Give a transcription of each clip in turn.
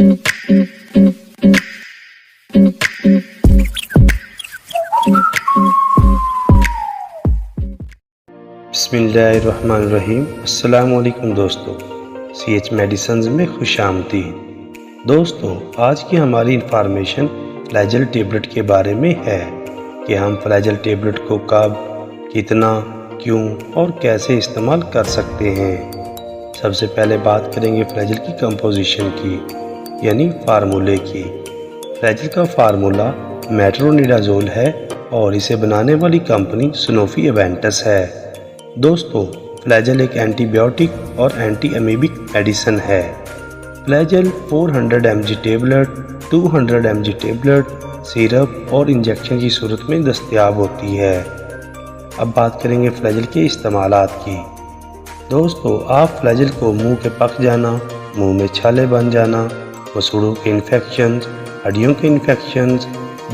बिस्मिल्लाहिर्रहमानिर्रहीम। अस्सलाम वालेकुम दोस्तों, CH मेडिसिन्स में खुश आमदीद। दोस्तों, आज की हमारी इंफॉर्मेशन फ्लैजेल टेबलेट के बारे में है कि हम फ्लैजेल टेबलेट को कब, कितना, क्यों और कैसे इस्तेमाल कर सकते हैं। सबसे पहले बात करेंगे फ्लैजेल की कंपोजिशन की, यानी फार्मूले की। फ्लैजेल का फार्मूला मेट्रोनिडाज़ोल है और इसे बनाने वाली कंपनी सनोफी एवेंटस है। दोस्तों, फ्लैजेल एक एंटीबायोटिक और एंटी अमीबिक मेडिसिन है। फ्लैजेल 400 mg tablet, 200 mg tablet, syrup और इंजेक्शन की सूरत में दस्तयाब होती है। अब बात करेंगे फ्लैजेल के इस्तेमालात की। दोस्तों, आप फ्लैजेल को मुंह के पक जाना, मुंह में छाले बन जाना, मसूड़ों के इन्फेक्शन, हड्डियों के इन्फेक्शन,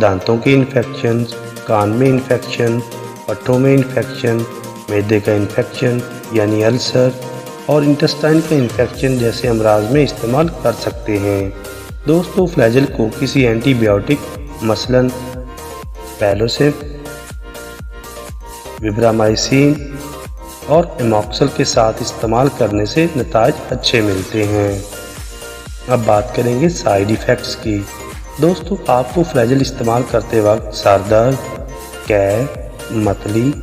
दांतों के इन्फेक्शन, कान में इन्फेक्शन, पट्टों में इन्फेक्शन, मैदे का इन्फेक्शन यानी अल्सर और इंटेस्टाइन का इन्फेक्शन जैसे अमराज में इस्तेमाल कर सकते हैं। दोस्तों, फ्लैजेल को किसी एंटीबायोटिक मसलन पैलोसिब, विब्रामाइसिन और एमॉक्सल के साथ इस्तेमाल करने से नताज अच्छे मिलते हैं। अब बात करेंगे साइड इफ़ेक्ट्स की। दोस्तों, आपको फ्लैजेल इस्तेमाल करते वक्त सर दर्द, कैर, मतली,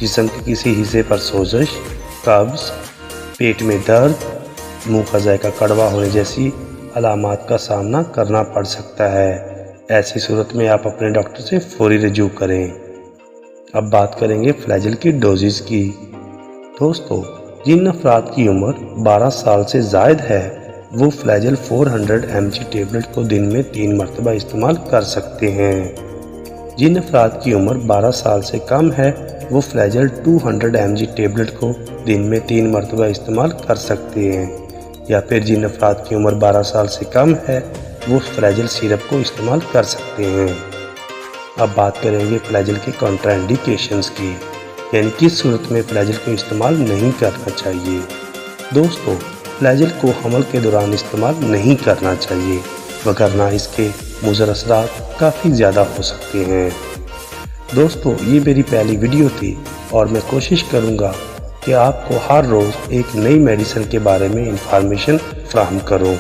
जिस्म के किसी हिस्से पर सोजश, कब्ज़, पेट में दर्द, मुंह का जायका कड़वा होने जैसी अलामात का सामना करना पड़ सकता है। ऐसी सूरत में आप अपने डॉक्टर से फौरी रजू करें। अब बात करेंगे फ्लैजेल की डोजेज की। दोस्तों, जिन अफराद की उम्र 12 साल से ज़ायद है वो फ्लैजेल 400 mg टेबलेट को दिन में 3 मरतबा इस्तेमाल कर सकते हैं। जिन अफराद की उम्र 12 साल से कम है वो फ्लैजेल 200 mg टेबलेट को दिन में 3 मरतबा इस्तेमाल कर सकते हैं, या फिर जिन अफराद की उम्र 12 साल से कम है वो फ्लैजेल सिरप को इस्तेमाल कर सकते हैं। अब बात करेंगे फ्लैजेल के कॉन्ट्राइंडिकेशंस की, यानी किस सूरत में फ्लैजेल को इस्तेमाल नहीं करना चाहिए। दोस्तों, फ्लैजेल को हमल के दौरान इस्तेमाल नहीं करना चाहिए, वगरना इसके मुज़र असरात काफ़ी ज़्यादा हो सकते हैं। दोस्तों, ये मेरी पहली वीडियो थी और मैं कोशिश करूँगा कि आपको हर रोज़ एक नई मेडिसिन के बारे में इंफॉर्मेशन फ्राहम करूँ।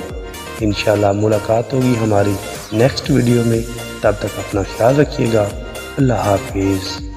इंशाल्लाह मुलाकात होगी हमारी नेक्स्ट वीडियो में। तब तक अपना ख्याल रखिएगा। अल्लाह हाफिज़।